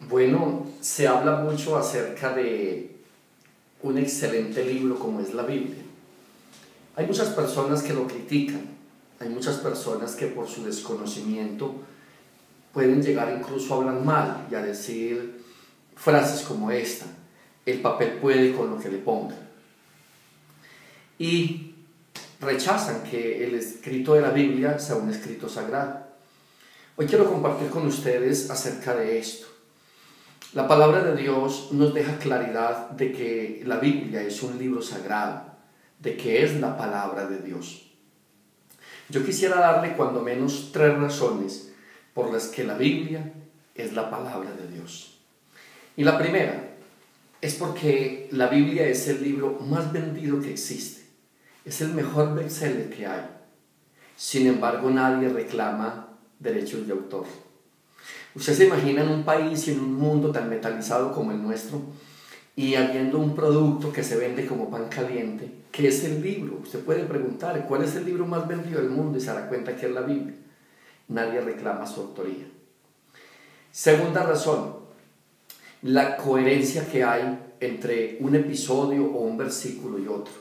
Bueno, se habla mucho acerca de un excelente libro como es la Biblia. Hay muchas personas que lo critican, hay muchas personas que por su desconocimiento pueden llegar incluso a hablar mal y a decir frases como esta: el papel puede con lo que le ponga. Y rechazan que el escrito de la Biblia sea un escrito sagrado. Hoy quiero compartir con ustedes acerca de esto. La palabra de Dios nos deja claridad de que la Biblia es un libro sagrado, de que es la palabra de Dios. Yo quisiera darle cuando menos 3 razones por las que la Biblia es la palabra de Dios. Y la primera es porque la Biblia es el libro más vendido que existe. Es el mejor bestseller que hay. Sin embargo, nadie reclama derechos de autor. ¿Usted se imagina en un país y en un mundo tan metalizado como el nuestro y habiendo un producto que se vende como pan caliente, que es el libro? Usted puede preguntar ¿cuál es el libro más vendido del mundo? Y se dará cuenta que es la Biblia. Nadie reclama su autoría. Segunda razón, la coherencia que hay entre un episodio o un versículo y otro.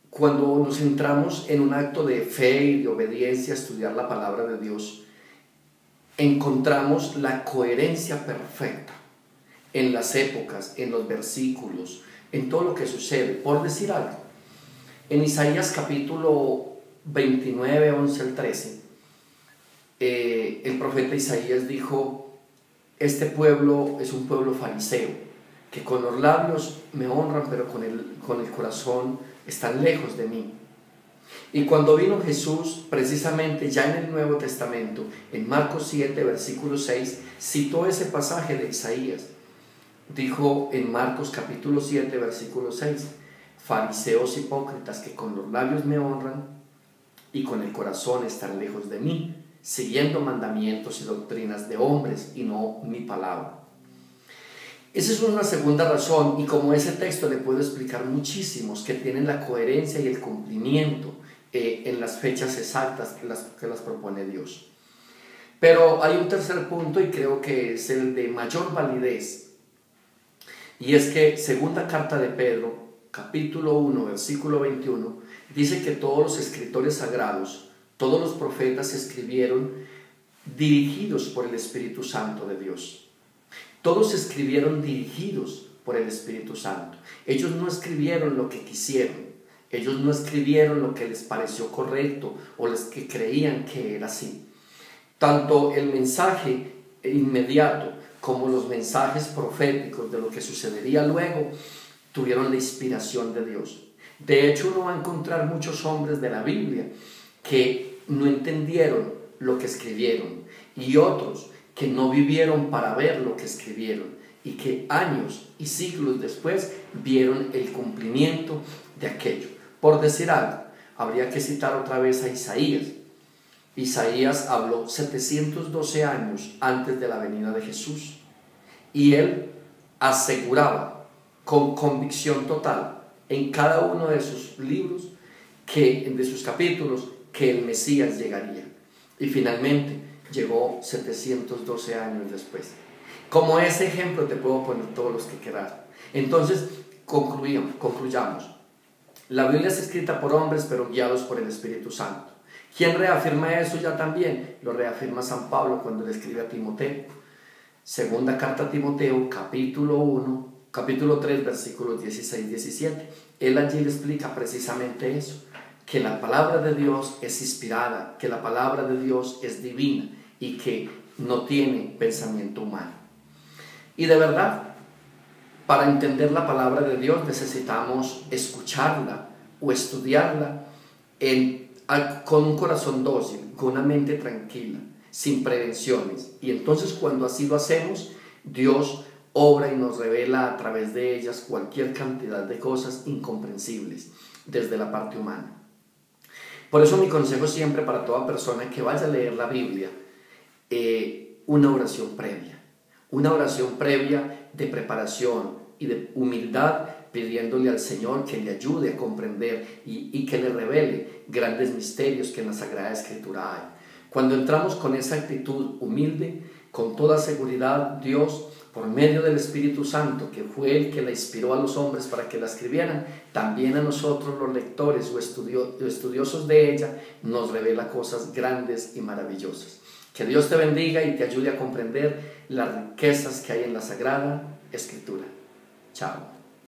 Cuando nos centramos en un acto de fe y de obediencia a estudiar la palabra de Dios, encontramos la coherencia perfecta en las épocas, en los versículos, en todo lo que sucede. Por decir algo, en Isaías capítulo 29, 11 al 13, el profeta Isaías dijo: este pueblo es un pueblo fariseo, que con los labios me honran, pero con el corazón están lejos de mí. Y cuando vino Jesús, precisamente ya en el Nuevo Testamento, en Marcos 7, versículo 6, citó ese pasaje de Isaías. Dijo en Marcos capítulo 7, versículo 6: fariseos hipócritas que con los labios me honran y con el corazón están lejos de mí, siguiendo mandamientos y doctrinas de hombres y no mi palabra. Esa es una segunda razón, y como ese texto le puedo explicar muchísimos que tienen la coherencia y el cumplimiento en las fechas exactas que las propone Dios. Pero hay un tercer punto, y creo que es el de mayor validez, y es que segunda carta de Pedro, capítulo 1, versículo 21, dice que todos los escritores sagrados, todos los profetas escribieron dirigidos por el Espíritu Santo de Dios. Todos escribieron dirigidos por el Espíritu Santo. Ellos no escribieron lo que quisieron. Ellos no escribieron lo que les pareció correcto o los que creían que era así. Tanto el mensaje inmediato como los mensajes proféticos de lo que sucedería luego tuvieron la inspiración de Dios. De hecho, uno va a encontrar muchos hombres de la Biblia que no entendieron lo que escribieron y otros que no vivieron para ver lo que escribieron y que años y siglos después vieron el cumplimiento de aquello. Por decir algo, habría que citar otra vez a Isaías. Isaías habló 712 años antes de la venida de Jesús y él aseguraba con convicción total en cada uno de sus libros, de sus capítulos, que el Mesías llegaría. Y finalmente llegó 712 años después. Como ese ejemplo te puedo poner todos los que quieras. Entonces, concluyamos. La Biblia es escrita por hombres, pero guiados por el Espíritu Santo. ¿Quién reafirma eso ya también? Lo reafirma San Pablo cuando le escribe a Timoteo. Segunda carta a Timoteo, capítulo 3, versículos 16-17. Él allí le explica precisamente eso, que la palabra de Dios es inspirada, que la palabra de Dios es divina y que no tiene pensamiento humano. Y de verdad, para entender la palabra de Dios necesitamos escucharla o estudiarla con un corazón dócil, con una mente tranquila, sin prevenciones. Y entonces cuando así lo hacemos, Dios obra y nos revela a través de ellas cualquier cantidad de cosas incomprensibles desde la parte humana. Por eso mi consejo siempre para toda persona que vaya a leer la Biblia, una oración previa de preparación y de humildad, pidiéndole al Señor que le ayude a comprender y que le revele grandes misterios que en la Sagrada Escritura hay. Cuando entramos con esa actitud humilde, con toda seguridad Dios, por medio del Espíritu Santo, que fue el que la inspiró a los hombres para que la escribieran, también a nosotros los lectores o estudiosos de ella, nos revela cosas grandes y maravillosas. Que Dios te bendiga y te ayude a comprender las riquezas que hay en la Sagrada Escritura. Chao.